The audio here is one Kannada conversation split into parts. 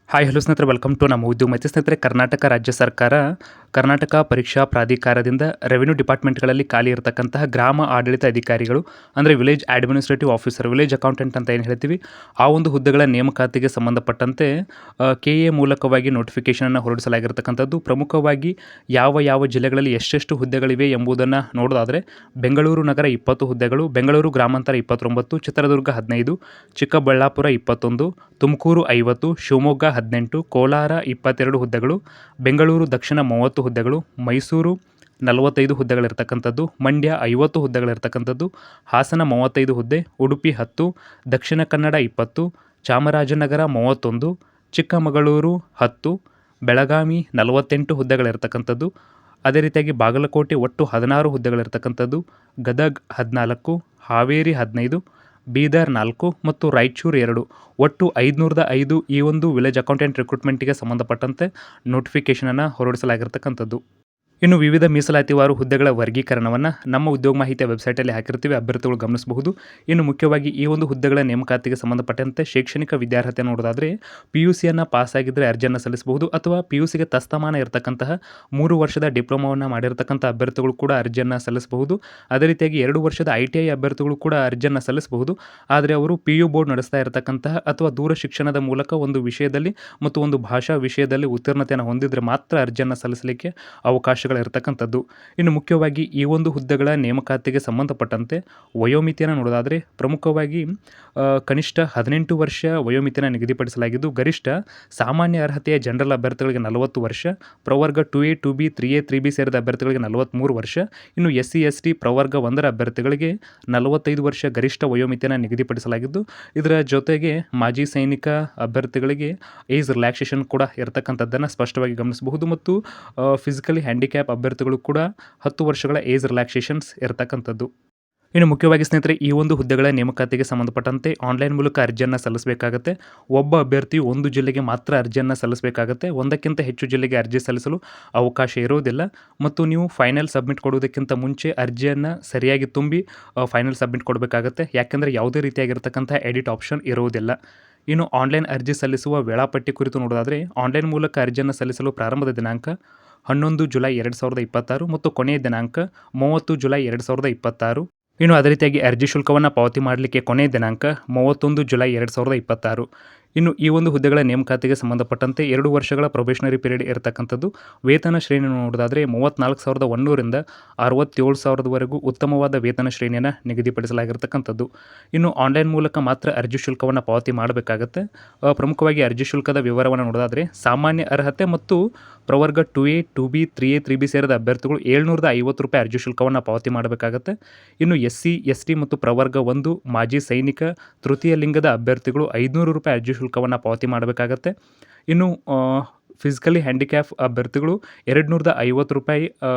ಹಾಯ್ ಹಲೋ ಸ್ನೇಹಿತರೆ, ವೆಲ್ಕಮ್ ಟು ನಮ್ಮ ಉದ್ಯೋಗ ಮಾಹಿತಿ. ಸ್ನೇಹಿತರೆ, ಕರ್ನಾಟಕ ರಾಜ್ಯ ಸರ್ಕಾರ ಕರ್ನಾಟಕ ಪರೀಕ್ಷಾ ಪ್ರಾಧಿಕಾರದಿಂದ ರೆವೆನ್ಯೂ ಡಿಪಾರ್ಟ್ಮೆಂಟ್ಗಳಲ್ಲಿ ಖಾಲಿ ಇರತಕ್ಕಂತಹ ಗ್ರಾಮ ಆಡಳಿತ ಅಧಿಕಾರಿಗಳು ಅಂದರೆ village administrative officer, village accountant ಅಂತ ಏನು ಹೇಳ್ತೀವಿ, ಆ ಒಂದು ಹುದ್ದೆಗಳ ನೇಮಕಾತಿಗೆ ಸಂಬಂಧಪಟ್ಟಂತೆ ಕೆ ಎ ಮೂಲಕವಾಗಿ ನೋಟಿಫಿಕೇಷನನ್ನು ಹೊರಡಿಸಲಾಗಿರ್ತಕ್ಕಂಥದ್ದು. ಪ್ರಮುಖವಾಗಿ ಯಾವ ಯಾವ ಜಿಲ್ಲೆಗಳಲ್ಲಿ ಎಷ್ಟೆಷ್ಟು ಹುದ್ದೆಗಳಿವೆ ಎಂಬುದನ್ನು ನೋಡೋದಾದರೆ, ಬೆಂಗಳೂರು ನಗರ 20 ಹುದ್ದೆಗಳು, ಬೆಂಗಳೂರು ಗ್ರಾಮಾಂತರ 29, ಚಿತ್ರದುರ್ಗ 15, ಚಿಕ್ಕಬಳ್ಳಾಪುರ 21, ತುಮಕೂರು 50, ಶಿವಮೊಗ್ಗ 18, ಕೋಲಾರ 22 ಹುದ್ದೆಗಳು, ಬೆಂಗಳೂರು ದಕ್ಷಿಣ 30 ಹುದ್ದೆಗಳು, ಮೈಸೂರು 45 ಹುದ್ದೆಗಳಿರ್ತಕ್ಕಂಥದ್ದು, ಮಂಡ್ಯ 50 ಹುದ್ದೆಗಳಿರ್ತಕ್ಕಂಥದ್ದು, ಹಾಸನ 35 ಹುದ್ದೆ, ಉಡುಪಿ 10, ದಕ್ಷಿಣ ಕನ್ನಡ 20, ಚಾಮರಾಜನಗರ 31, ಚಿಕ್ಕಮಗಳೂರು 10, ಬೆಳಗಾವಿ 48 ಹುದ್ದೆಗಳಿರ್ತಕ್ಕಂಥದ್ದು. ಅದೇ ರೀತಿಯಾಗಿ ಬಾಗಲಕೋಟೆ ಒಟ್ಟು 16 ಹುದ್ದೆಗಳಿರ್ತಕ್ಕಂಥದ್ದು, ಗದಗ್ 14, ಹಾವೇರಿ 15, ಬೀದರ್ 4 ಮತ್ತು ರಾಯಚೂರು 2, ಒಟ್ಟು 505 ಈ ಒಂದು ವಿಲೇಜ್ ಅಕೌಂಟೆಂಟ್ ರಿಕ್ರೂಟ್ಮೆಂಟಿಗೆ ಸಂಬಂಧಪಟ್ಟಂತೆ ನೋಟಿಫಿಕೇಷನನ್ನು ಹೊರಡಿಸಲಾಗಿರ್ತಕ್ಕಂಥದ್ದು. ಇನ್ನು ವಿವಿಧ ಮೀಸಲಾತಿವಾರು ಹುದ್ದೆಗಳ ವರ್ಗೀಕರಣವನ್ನು ನಮ್ಮ ಉದ್ಯೋಗ ಮಾಹಿತಿಯ ವೆಬ್ಸೈಟಲ್ಲಿ ಹಾಕಿರ್ತೀವಿ, ಅಭ್ಯರ್ಥಿಗಳು ಗಮನಿಸಬಹುದು. ಇನ್ನು ಮುಖ್ಯವಾಗಿ ಈ ಒಂದು ಹುದ್ದೆಗಳ ನೇಮಕಾತಿಗೆ ಸಂಬಂಧಪಟ್ಟಂತೆ ಶೈಕ್ಷಣಿಕ ವಿದ್ಯಾರ್ಹತೆ ನೋಡೋದಾದರೆ PUCಯನ್ನು ಪಾಸಾಗಿದ್ದರೆ ಅರ್ಜಿಯನ್ನು ಸಲ್ಲಿಸಬಹುದು, ಅಥವಾ PUCಗೆ ತಸ್ತಮಾನ ಇರತಕ್ಕಂತಹ 3 ವರ್ಷದ ಡಿಪ್ಲೊಮಾವನ್ನು ಮಾಡಿರ್ತಕ್ಕಂಥ ಅಭ್ಯರ್ಥಿಗಳು ಕೂಡ ಅರ್ಜಿಯನ್ನು ಸಲ್ಲಿಸಬಹುದು. ಅದೇ ರೀತಿಯಾಗಿ 2 ವರ್ಷದ ITI ಅಭ್ಯರ್ಥಿಗಳು ಕೂಡ ಅರ್ಜಿಯನ್ನು ಸಲ್ಲಿಸಬಹುದು. ಆದರೆ ಅವರು PU ಬೋರ್ಡ್ ನಡೆಸ್ತಾ ಇರತಕ್ಕಂತಹ ಅಥವಾ ದೂರ ಶಿಕ್ಷಣದ ಮೂಲಕ ಒಂದು ವಿಷಯದಲ್ಲಿ ಮತ್ತು ಒಂದು ಭಾಷಾ ವಿಷಯದಲ್ಲಿ ಉತ್ತೀರ್ಣತೆಯನ್ನು ಹೊಂದಿದರೆ ಮಾತ್ರ ಅರ್ಜಿಯನ್ನು ಸಲ್ಲಿಸಲಿಕ್ಕೆ ಅವಕಾಶಗಳಿರ್ತಕ್ಕಂಥದ್ದು. ಇನ್ನು ಮುಖ್ಯವಾಗಿ ಈ ಒಂದು ಹುದ್ದೆಗಳ ನೇಮಕಾತಿಗೆ ಸಂಬಂಧಪಟ್ಟಂತೆ ವಯೋಮಿತಿಯನ್ನು ನೋಡೋದಾದರೆ, ಪ್ರಮುಖವಾಗಿ ಕನಿಷ್ಠ 18 ವರ್ಷ ವಯೋಮಿತಿಯನ್ನು ನಿಗದಿಪಡಿಸಲಾಗಿದ್ದು, ಗರಿಷ್ಠ ಸಾಮಾನ್ಯ ಅರ್ಹತೆಯ ಜನರಲ್ ಅಭ್ಯರ್ಥಿಗಳಿಗೆ 40 ವರ್ಷ, ಪ್ರವರ್ಗ 2A 2B 3A 3B ಸೇರಿದ ಅಭ್ಯರ್ಥಿಗಳಿಗೆ 43 ವರ್ಷ, ಇನ್ನು SC ST ಪ್ರವರ್ಗ 1ರ ಅಭ್ಯರ್ಥಿಗಳಿಗೆ 45 ವರ್ಷ ಗರಿಷ್ಠ ವಯೋಮಿತಿಯನ್ನು ನಿಗದಿಪಡಿಸಲಾಗಿದ್ದು, ಇದರ ಜೊತೆಗೆ ಮಾಜಿ ಸೈನಿಕ ಅಭ್ಯರ್ಥಿಗಳಿಗೆ ಏಜ್ ರಿಲ್ಯಾಕ್ಸೇಷನ್ ಕೂಡ ಇರತಕ್ಕಂಥದ್ದನ್ನು ಸ್ಪಷ್ಟವಾಗಿ ಗಮನಿಸಬಹುದು. ಮತ್ತು ಫಿಸಿಕಲಿ ಹ್ಯಾಂಡಿಕ್ಯಾಪ್ ಅಭ್ಯರ್ಥಿಗಳು ಕೂಡ 10 ವರ್ಷಗಳ ಏಜ್ ರಿಲ್ಯಾಕ್ಸೇಷನ್ಸ್ ಇರತಕ್ಕಂಥದ್ದು. ಇನ್ನು ಮುಖ್ಯವಾಗಿ ಸ್ನೇಹಿತರೆ, ಈ ಒಂದು ಹುದ್ದೆಗಳ ನೇಮಕಾತಿಗೆ ಸಂಬಂಧಪಟ್ಟಂತೆ ಆನ್ಲೈನ್ ಮೂಲಕ ಅರ್ಜಿಯನ್ನು ಸಲ್ಲಿಸಬೇಕಾಗುತ್ತೆ. ಒಬ್ಬ ಅಭ್ಯರ್ಥಿಯು ಒಂದು ಜಿಲ್ಲೆಗೆ ಮಾತ್ರ ಅರ್ಜಿಯನ್ನು ಸಲ್ಲಿಸಬೇಕಾಗುತ್ತೆ. ಒಂದಕ್ಕಿಂತ ಹೆಚ್ಚು ಜಿಲ್ಲೆಗೆ ಅರ್ಜಿ ಸಲ್ಲಿಸಲು ಅವಕಾಶ ಇರೋದಿಲ್ಲ. ಮತ್ತು ನೀವು ಫೈನಲ್ ಸಬ್ಮಿಟ್ ಕೊಡುವುದಕ್ಕಿಂತ ಮುಂಚೆ ಅರ್ಜಿಯನ್ನು ಸರಿಯಾಗಿ ತುಂಬಿ ಫೈನಲ್ ಸಬ್ಮಿಟ್ ಕೊಡಬೇಕಾಗುತ್ತೆ. ಯಾಕೆಂದರೆ ಯಾವುದೇ ರೀತಿಯಾಗಿರ್ತಕ್ಕಂಥ ಎಡಿಟ್ ಆಪ್ಷನ್ ಇರುವುದಿಲ್ಲ. ಇನ್ನು ಆನ್ಲೈನ್ ಅರ್ಜಿ ಸಲ್ಲಿಸುವ ವೇಳಾಪಟ್ಟಿ ಕುರಿತು ನೋಡೋದಾದರೆ, ಆನ್ಲೈನ್ ಮೂಲಕ ಅರ್ಜಿಯನ್ನು ಸಲ್ಲಿಸಲು ಪ್ರಾರಂಭದ ದಿನಾಂಕ 11 ಜುಲೈ 2026 ಮತ್ತು ಕೊನೆಯ ದಿನಾಂಕ 30 ಜುಲೈ 2026. ಇನ್ನು ಅದೇ ರೀತಿಯಾಗಿ ಅರ್ಜಿ ಶುಲ್ಕವನ್ನು ಪಾವತಿ ಮಾಡಲಿಕ್ಕೆ ಕೊನೆಯ ದಿನಾಂಕ 31 ಜುಲೈ 2026. ಇನ್ನು ಈ ಒಂದು ಹುದ್ದೆಗಳ ನೇಮಕಾತಿಗೆ ಸಂಬಂಧಪಟ್ಟಂತೆ 2 ವರ್ಷಗಳ ಪ್ರೊಬೇಷನರಿ ಪೀರಿಯಡ್ ಇರತಕ್ಕಂಥದ್ದು. ವೇತನ ಶ್ರೇಣಿ ನೋಡೋದಾದರೆ 34,100ರಿಂದ 67,000ವರೆಗೂ ಉತ್ತಮವಾದ ವೇತನ ಶ್ರೇಣಿಯನ್ನು ನಿಗದಿಪಡಿಸಲಾಗಿರ್ತಕ್ಕಂಥದ್ದು. ಇನ್ನು ಆನ್ಲೈನ್ ಮೂಲಕ ಮಾತ್ರ ಅರ್ಜಿ ಶುಲ್ಕವನ್ನು ಪಾವತಿ ಮಾಡಬೇಕಾಗತ್ತೆ. ಪ್ರಮುಖವಾಗಿ ಅರ್ಜಿ ಶುಲ್ಕದ ವಿವರವನ್ನು ನೋಡೋದಾದರೆ, ಸಾಮಾನ್ಯ ಅರ್ಹತೆ ಮತ್ತು ಪ್ರವರ್ಗ 2A 2B 3A 3B ಸೇರಿದ ಅಭ್ಯರ್ಥಿಗಳು 750 ರೂಪಾಯಿ ಅರ್ಜಿ ಶುಲ್ಕವನ್ನು ಪಾವತಿ ಮಾಡಬೇಕಾಗತ್ತೆ. ಇನ್ನು SC ST ಮತ್ತು ಪ್ರವರ್ಗ 1 ಮಾಜಿ ಸೈನಿಕ ತೃತೀಯ ಲಿಂಗದ ಅಭ್ಯರ್ಥಿಗಳು 500 ರೂಪಾಯಿ ಅರ್ಜಿ ಶುಲ್ಕವನ್ನು ಪಾವತಿ ಮಾಡಬೇಕಾಗತ್ತೆ. ಇನ್ನು ಫಿಸಿಕಲಿ ಹ್ಯಾಂಡಿಕ್ಯಾಪ್ ಅಭ್ಯರ್ಥಿಗಳು 250 ರೂಪಾಯಿ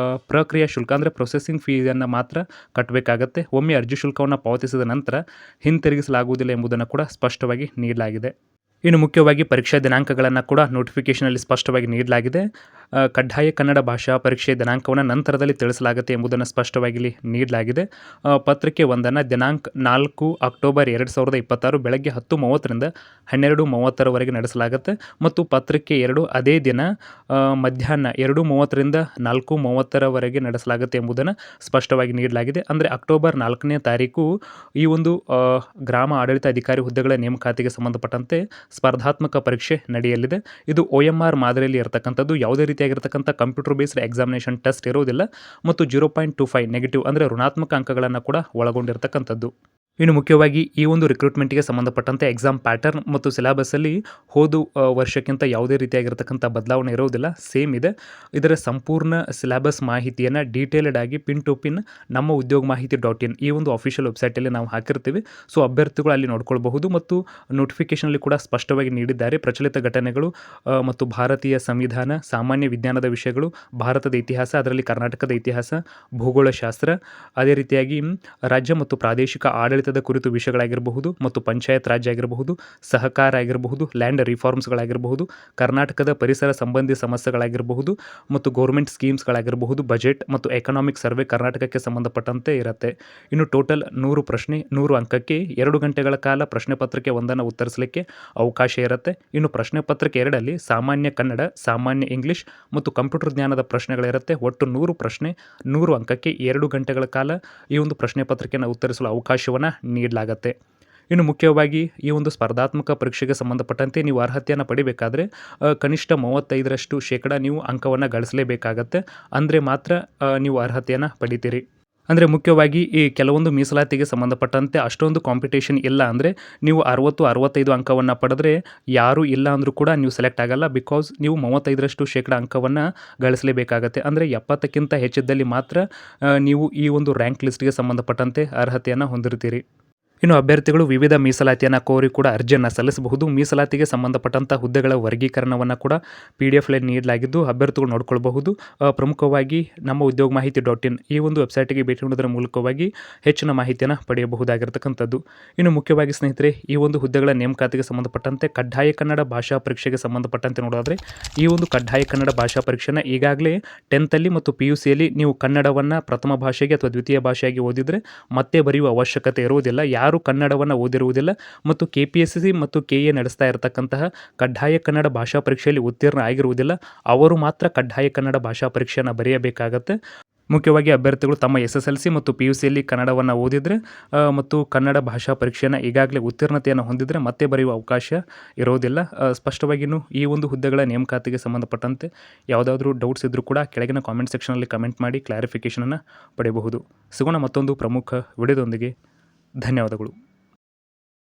ಪ್ರಕ್ರಿಯಾ ಶುಲ್ಕ ಅಂದರೆ ಪ್ರೊಸೆಸಿಂಗ್ ಫೀಸನ್ನು ಮಾತ್ರ ಕಟ್ಟಬೇಕಾಗತ್ತೆ. ಒಮ್ಮೆ ಅರ್ಜಿ ಶುಲ್ಕವನ್ನು ಪಾವತಿಸಿದ ನಂತರ ಹಿಂತಿರುಗಿಸಲಾಗುವುದಿಲ್ಲ ಎಂಬುದನ್ನು ಕೂಡ ಸ್ಪಷ್ಟವಾಗಿ ನೀಡಲಾಗಿದೆ. ಇನ್ನು ಮುಖ್ಯವಾಗಿ ಪರೀಕ್ಷಾ ದಿನಾಂಕಗಳನ್ನು ಕೂಡ ನೋಟಿಫಿಕೇಷನಲ್ಲಿ ಸ್ಪಷ್ಟವಾಗಿ ನೀಡಲಾಗಿದೆ. ಕಡ್ಡಾಯ ಕನ್ನಡ ಭಾಷಾ ಪರೀಕ್ಷೆ ದಿನಾಂಕವನ್ನು ನಂತರದಲ್ಲಿ ತಿಳಿಸಲಾಗುತ್ತೆ ಎಂಬುದನ್ನು ಸ್ಪಷ್ಟವಾಗಿ ಇಲ್ಲಿ ನೀಡಲಾಗಿದೆ. ಪತ್ರಿಕೆ 1 ದಿನಾಂಕ 4 ಅಕ್ಟೋಬರ್ 2026 ಬೆಳಗ್ಗೆ 10:30ರಿಂದ 12:30ರವರೆಗೆ ನಡೆಸಲಾಗುತ್ತೆ. ಮತ್ತು ಪತ್ರಿಕೆ 2 ಅದೇ ದಿನ ಮಧ್ಯಾಹ್ನ 2:30ರಿಂದ 4:30ರವರೆಗೆ ನಡೆಸಲಾಗುತ್ತೆ ಎಂಬುದನ್ನು ಸ್ಪಷ್ಟವಾಗಿ ನೀಡಲಾಗಿದೆ. ಅಂದರೆ ಅಕ್ಟೋಬರ್ 4ನೇ ತಾರೀಕು ಈ ಒಂದು ಗ್ರಾಮ ಆಡಳಿತ ಅಧಿಕಾರಿ ಹುದ್ದೆಗಳ ನೇಮಕಾತಿಗೆ ಸಂಬಂಧಪಟ್ಟಂತೆ ಸ್ಪರ್ಧಾತ್ಮಕ ಪರೀಕ್ಷೆ ನಡೆಯಲಿದೆ. ಇದು OMR ಮಾದರಿಯಲ್ಲಿ ಇರತಕ್ಕಂಥದ್ದು. ಯಾವುದೇ ರೀತಿಯಾಗಿರ್ತಕ್ಕಂಥ ಕಂಪ್ಯೂಟರ್ ಬೇಸ್ಡ್ ಎಕ್ಸಾಮಿನೇಷನ್ ಟೆಸ್ಟ್ ಇರೋದಿಲ್ಲ. ಮತ್ತು 0.25 ನೆಗೆಟಿವ್ ಅಂದರೆ ಋಣಾತ್ಮಕ ಅಂಕಗಳನ್ನು ಕೂಡ ಒಳಗೊಂಡಿರ್ತಕ್ಕಂಥದ್ದು. ಇನ್ನು ಮುಖ್ಯವಾಗಿ ಈ ಒಂದು ರಿಕ್ರೂಟ್ಮೆಂಟ್ಗೆ ಸಂಬಂಧಪಟ್ಟಂತೆ ಎಕ್ಸಾಮ್ ಪ್ಯಾಟರ್ನ್ ಮತ್ತು ಸಿಲೆಬಸ್ಸಲ್ಲಿ ಹೋದ ವರ್ಷಕ್ಕಿಂತ ಯಾವುದೇ ರೀತಿಯಾಗಿರ್ತಕ್ಕಂಥ ಬದಲಾವಣೆ ಇರೋದಿಲ್ಲ, ಸೇಮ್ ಇದೆ. ಇದರ ಸಂಪೂರ್ಣ ಸಿಲೆಬಸ್ ಮಾಹಿತಿಯನ್ನು ಡೀಟೇಲ್ಡ್ ಆಗಿ ಪಿನ್ ಟು ಪಿನ್ ನಮ್ಮ ಉದ್ಯೋಗ ಮಾಹಿತಿ .in ಈ ಒಂದು ಅಫಿಷಿಯಲ್ ವೆಬ್ಸೈಟಲ್ಲಿ ನಾವು ಹಾಕಿರ್ತೀವಿ. ಸೊ ಅಭ್ಯರ್ಥಿಗಳು ಅಲ್ಲಿ ನೋಡ್ಕೊಳ್ಬಹುದು. ಮತ್ತು ನೋಟಿಫಿಕೇಷನಲ್ಲಿ ಕೂಡ ಸ್ಪಷ್ಟವಾಗಿ ನೀಡಿದ್ದಾರೆ. ಪ್ರಚಲಿತ ಘಟನೆಗಳು ಮತ್ತು ಭಾರತೀಯ ಸಂವಿಧಾನ, ಸಾಮಾನ್ಯ ವಿಜ್ಞಾನದ ವಿಷಯಗಳು, ಭಾರತದ ಇತಿಹಾಸ, ಅದರಲ್ಲಿ ಕರ್ನಾಟಕದ ಇತಿಹಾಸ, ಭೂಗೋಳಶಾಸ್ತ್ರ, ಅದೇ ರೀತಿಯಾಗಿ ರಾಜ್ಯ ಮತ್ತು ಪ್ರಾದೇಶಿಕ ಆಡಳಿತ ಆಡಳಿತದ ಕುರಿತು ವಿಷಯಗಳಾಗಿರಬಹುದು ಮತ್ತು ಪಂಚಾಯತ್ ರಾಜ್ ಆಗಿರಬಹುದು, ಸಹಕಾರ ಆಗಿರಬಹುದು, ಲ್ಯಾಂಡ್ ರಿಫಾರ್ಮ್ಸ್ಗಳಾಗಿರಬಹುದು, ಕರ್ನಾಟಕದ ಪರಿಸರ ಸಂಬಂಧಿ ಸಮಸ್ಯೆಗಳಾಗಿರಬಹುದು ಮತ್ತು ಗೌರ್ಮೆಂಟ್ ಸ್ಕೀಮ್ಸ್ಗಳಾಗಿರಬಹುದು, ಬಜೆಟ್ ಮತ್ತು ಎಕನಾಮಿಕ್ ಸರ್ವೆ ಕರ್ನಾಟಕಕ್ಕೆ ಸಂಬಂಧಪಟ್ಟಂತೆ ಇರುತ್ತೆ. ಇನ್ನು ಟೋಟಲ್ 100 ಪ್ರಶ್ನೆ 100 ಅಂಕಕ್ಕೆ 2 ಗಂಟೆಗಳ ಕಾಲ ಪ್ರಶ್ನೆ ಪತ್ರಿಕೆ 1 ಉತ್ತರಿಸಲಿಕ್ಕೆ ಅವಕಾಶ ಇರುತ್ತೆ. ಇನ್ನು ಪ್ರಶ್ನೆ ಪತ್ರಿಕೆ 2ರಲ್ಲಿ ಸಾಮಾನ್ಯ ಕನ್ನಡ, ಸಾಮಾನ್ಯ ಇಂಗ್ಲಿಷ್ ಮತ್ತು ಕಂಪ್ಯೂಟರ್ ಜ್ಞಾನದ ಪ್ರಶ್ನೆಗಳಿರುತ್ತೆ. ಒಟ್ಟು 100 ಪ್ರಶ್ನೆ 100 ಅಂಕಕ್ಕೆ 2 ಗಂಟೆಗಳ ಕಾಲ ಈ ಒಂದು ಪ್ರಶ್ನೆ ಪತ್ರಿಕೆಯನ್ನು ಉತ್ತರಿಸಲು ಅವಕಾಶವನ್ನು ನೀಡಲಾಗುತ್ತೆ. ಇನ್ನು ಮುಖ್ಯವಾಗಿ ಈ ಒಂದು ಸ್ಪರ್ಧಾತ್ಮಕ ಪರೀಕ್ಷೆಗೆ ಸಂಬಂಧಪಟ್ಟಂತೆ ನೀವು ಅರ್ಹತೆಯನ್ನು ಪಡಿಬೇಕಾದ್ರೆ ಕನಿಷ್ಠ 35% ನೀವು ಅಂಕವನ್ನು ಗಳಿಸಲೇಬೇಕಾಗತ್ತೆ. ಅಂದರೆ ಮಾತ್ರ ನೀವು ಅರ್ಹತೆಯನ್ನು ಪಡಿತೀರಿ. ಅಂದರೆ ಮುಖ್ಯವಾಗಿ ಈ ಕೆಲವೊಂದು ಮೀಸಲಾತಿಗೆ ಸಂಬಂಧಪಟ್ಟಂತೆ ಅಷ್ಟೊಂದು ಕಾಂಪಿಟೇಷನ್ ಇಲ್ಲ. ಅಂದರೆ ನೀವು 60-65 ಅಂಕವನ್ನು ಪಡೆದ್ರೆ ಯಾರೂ ಇಲ್ಲ ಅಂದರೂ ಕೂಡ ನೀವು ಸೆಲೆಕ್ಟ್ ಆಗಲ್ಲ. ಬಿಕಾಸ್ ನೀವು 35% ಅಂಕವನ್ನು ಗಳಿಸಲೇಬೇಕಾಗತ್ತೆ. ಅಂದರೆ 70ಕ್ಕಿಂತ ಹೆಚ್ಚಿದ್ದಲ್ಲಿ ಮಾತ್ರ ನೀವು ಈ ಒಂದು ರ್ಯಾಂಕ್ ಲಿಸ್ಟ್ಗೆ ಸಂಬಂಧಪಟ್ಟಂತೆ ಅರ್ಹತೆಯನ್ನು ಹೊಂದಿರ್ತೀರಿ. ಇನ್ನು ಅಭ್ಯರ್ಥಿಗಳು ವಿವಿಧ ಮೀಸಲಾತಿಯನ್ನು ಕೋರಿ ಕೂಡ ಅರ್ಜಿಯನ್ನು ಸಲ್ಲಿಸಬಹುದು. ಮೀಸಲಾತಿಗೆ ಸಂಬಂಧಪಟ್ಟಂಥ ಹುದ್ದೆಗಳ ವರ್ಗೀಕರಣವನ್ನು ಕೂಡ PDF ನೀಡಲಾಗಿದ್ದು ಅಭ್ಯರ್ಥಿಗಳು ನೋಡ್ಕೊಳ್ಬಹುದು. ಪ್ರಮುಖವಾಗಿ ನಮ್ಮ ಉದ್ಯೋಗ ಮಾಹಿತಿ .in ಈ ಒಂದು ವೆಬ್ಸೈಟಿಗೆ ಭೇಟಿ ನೀಡೋದರ ಮೂಲಕವಾಗಿ ಹೆಚ್ಚಿನ ಮಾಹಿತಿಯನ್ನು ಪಡೆಯಬಹುದಾಗಿರ್ತಕ್ಕಂಥದ್ದು. ಇನ್ನು ಮುಖ್ಯವಾಗಿ ಸ್ನೇಹಿತರೆ, ಈ ಒಂದು ಹುದ್ದೆಗಳ ನೇಮಕಾತಿಗೆ ಸಂಬಂಧಪಟ್ಟಂತೆ ಕಡ್ಡಾಯ ಕನ್ನಡ ಭಾಷಾ ಪರೀಕ್ಷೆಗೆ ಸಂಬಂಧಪಟ್ಟಂತೆ ನೋಡೋದಾದರೆ ಈ ಒಂದು ಕಡ್ಡಾಯ ಕನ್ನಡ ಭಾಷಾ ಪರೀಕ್ಷೆನ ಈಗಾಗಲೇ 10th ಮತ್ತು PUCಯಲ್ಲಿ ನೀವು ಕನ್ನಡವನ್ನು ಪ್ರಥಮ ಭಾಷೆಗೆ ಅಥವಾ ದ್ವಿತೀಯ ಭಾಷೆಯಾಗಿ ಓದಿದರೆ ಮತ್ತೆ ಬರೆಯುವ ಅವಶ್ಯಕತೆ ಇರುವುದಿಲ್ಲ. ಯಾರು ಕನ್ನಡವನ್ನು ಓದಿರುವುದಿಲ್ಲ ಮತ್ತು KPSC ಮತ್ತು KA ನಡೆಸ್ತಾ ಇರತಕ್ಕಂತಹ ಕಡ್ಡಾಯ ಕನ್ನಡ ಭಾಷಾ ಪರೀಕ್ಷೆಯಲ್ಲಿ ಉತ್ತೀರ್ಣ ಆಗಿರುವುದಿಲ್ಲ, ಅವರು ಮಾತ್ರ ಕಡ್ಡಾಯ ಕನ್ನಡ ಭಾಷಾ ಪರೀಕ್ಷೆಯನ್ನು ಬರೆಯಬೇಕಾಗತ್ತೆ. ಮುಖ್ಯವಾಗಿ ಅಭ್ಯರ್ಥಿಗಳು ತಮ್ಮ SSLC ಮತ್ತು PUCಯಲ್ಲಿ ಕನ್ನಡವನ್ನು ಓದಿದರೆ ಮತ್ತು ಕನ್ನಡ ಭಾಷಾ ಪರೀಕ್ಷೆಯನ್ನು ಈಗಾಗಲೇ ಉತ್ತೀರ್ಣತೆಯನ್ನು ಹೊಂದಿದರೆ ಮತ್ತೆ ಬರೆಯುವ ಅವಕಾಶ ಇರೋದಿಲ್ಲ. ಸ್ಪಷ್ಟವಾಗಿಯೂ ಈ ಒಂದು ಹುದ್ದೆಗಳ ನೇಮಕಾತಿಗೆ ಸಂಬಂಧಪಟ್ಟಂತೆ ಯಾವುದಾದ್ರೂ ಡೌಟ್ಸ್ ಇದ್ದರೂ ಕೂಡ ಕೆಳಗಿನ ಕಾಮೆಂಟ್ ಸೆಕ್ಷನಲ್ಲಿ ಕಮೆಂಟ್ ಮಾಡಿ ಕ್ಲಾರಿಫಿಕೇಷನನ್ನು ಪಡೆಯಬಹುದು. ಸಿಗೋಣ ಮತ್ತೊಂದು ಪ್ರಮುಖ ವಿಡಿಯೋದೊಂದಿಗೆ. ಧನ್ಯವಾದಗಳು.